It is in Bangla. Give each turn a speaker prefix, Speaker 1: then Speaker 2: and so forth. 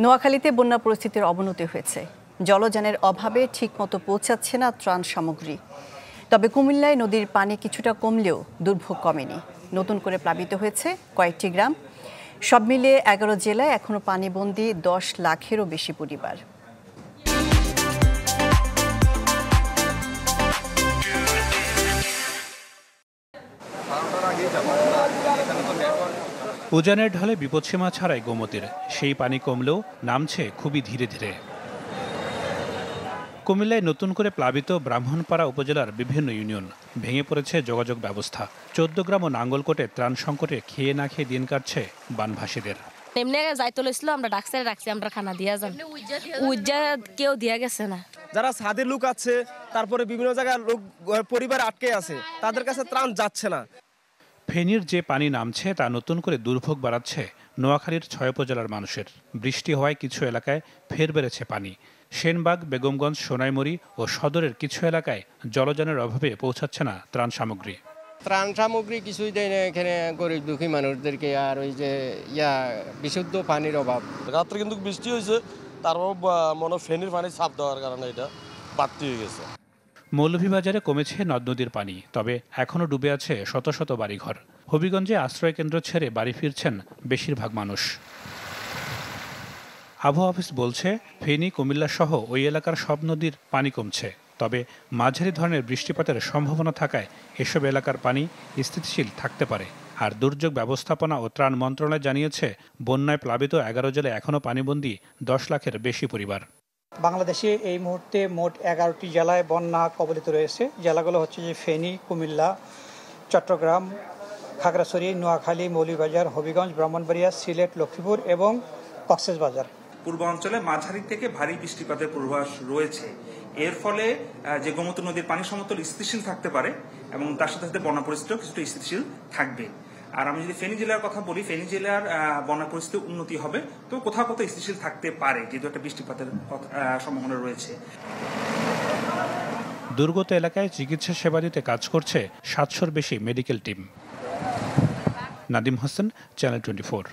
Speaker 1: নোয়াখালীতে বন্যা পরিস্থিতির অবনতি হয়েছে। জলযানের অভাবে ঠিকমতো পৌঁছাচ্ছে না ত্রাণ সামগ্রী। তবে কুমিল্লায় নদীর পানি কিছুটা কমলেও দুর্ভোগ কমেনি। নতুন করে প্লাবিত হয়েছে কয়েকটি গ্রাম। সব মিলিয়ে 11 জেলায় এখনো পানিবন্দী 10 লাখেরও বেশি পরিবার।
Speaker 2: উজানের ঢলে বিপদসীমা ছাড়াই গোমতীর সেই পানি কমলেও নামছে খুবই ধীরে ধীরে। কুমিল্লায় নতুন করে প্লাবিত ব্রাহ্মণপাড়া উপজেলার বিভিন্ন ইউনিয়ন। ভেঙে পড়েছে যোগাযোগ ব্যবস্থা। 14 গ্রাম ও নাঙ্গলকোটে ত্রাণ সংকটে খেয়ে না খেয়ে দিন কাটছে বানভাসীদের।
Speaker 3: এমনি যাইতে লইছিল, আমরা রাখছি আমরা খানা দিয়া যান, উজ্জা কেউ দিয়া গেছে না।
Speaker 4: যারা সাদের লোক আছে, তারপরে বিভিন্ন জায়গায় লোক পরিবার আটকে আছে, তাদের কাছে ত্রাণ যাচ্ছে না।
Speaker 2: ফেনীর যে পানি নামছে তা নতুন করে দুর্ভোগ বাড়াচ্ছে নোয়াখালীর 6 উপজেলার মানুষের। বৃষ্টি হওয়ায় কিছু এলাকায় ফের বেড়েছে পানি। সেনবাগ, বেগমগঞ্জ, সোনাইমুড়ি ও সদরের কিছু এলাকায় জলযানের অভাবে পৌঁছাচ্ছে না ত্রাণ সামগ্রী।
Speaker 5: ত্রাণ সামগ্রী কিছুই দেয় না এখানে গরিব দুঃখী মানুষদেরকে। আর ওই যে বিশুদ্ধ পানির অভাব।
Speaker 6: রাত্রে কিন্তু বৃষ্টি হয়েছে, তারপর মনে ফেনীর পানি চাপ দেওয়ার কারণে এটা বাড়তি হয়ে গেছে।
Speaker 2: মৌলভীবাজারে কমেছে নদ নদীর পানি, তবে এখনও ডুবে আছে শত শত বাড়িঘর। হবিগঞ্জে আশ্রয় কেন্দ্র ছেড়ে বাড়ি ফিরছেন বেশিরভাগ মানুষ। আবহাওয়া অফিস বলছে, ফেনী, কুমিল্লা সহ ওই এলাকার সব নদীর পানি কমছে। তবে মাঝারি ধরনের বৃষ্টিপাতের সম্ভাবনা থাকায় এসব এলাকার পানি স্থিতিশীল থাকতে পারে। আর দুর্যোগ ব্যবস্থাপনা ও ত্রাণ মন্ত্রণালয় জানিয়েছে, বন্যায় প্লাবিত 11 জেলায় এখনও পানিবন্দী 10 লাখের বেশি পরিবার।
Speaker 7: বাংলাদেশে এই মুহূর্তে মোট 11টি জেলায় বন্যা কবলিত রয়েছে। জেলাগুলো হচ্ছে যে ফেনী, কুমিল্লা, চট্টগ্রাম, খাগড়াছড়ি, নোয়াখালী, মৌলভীবাজার, হবিগঞ্জ, ব্রাহ্মণবাড়িয়া, সিলেট, লক্ষ্মীপুর এবং কক্সবাজার।
Speaker 8: পূর্বাঞ্চলে মাঝারি থেকে ভারী বৃষ্টিপাতের পূর্বাভাস রয়েছে। এর ফলে যে গোমতী নদীর পানি সমতল স্থিতিশীল থাকতে পারে এবং তার সাথে সাথে বন্যা পরিস্থিতিও কিছুটা স্থিতিশীল থাকবে। আর আমি যদি ফেনী জেলার কথা বলি, ফেনী জেলার বন্যা পরিস্থিতি উন্নতি হবে, তো কোথাও কোথাও স্থিতিশীল থাকতে পারে, যেহেতু একটা বৃষ্টিপাতের সম্ভাবনা রয়েছে।
Speaker 2: দুর্গত এলাকায় চিকিৎসা সেবা দিতে কাজ করছে 700-র বেশি medical team. Nadim Hossain, channel 24।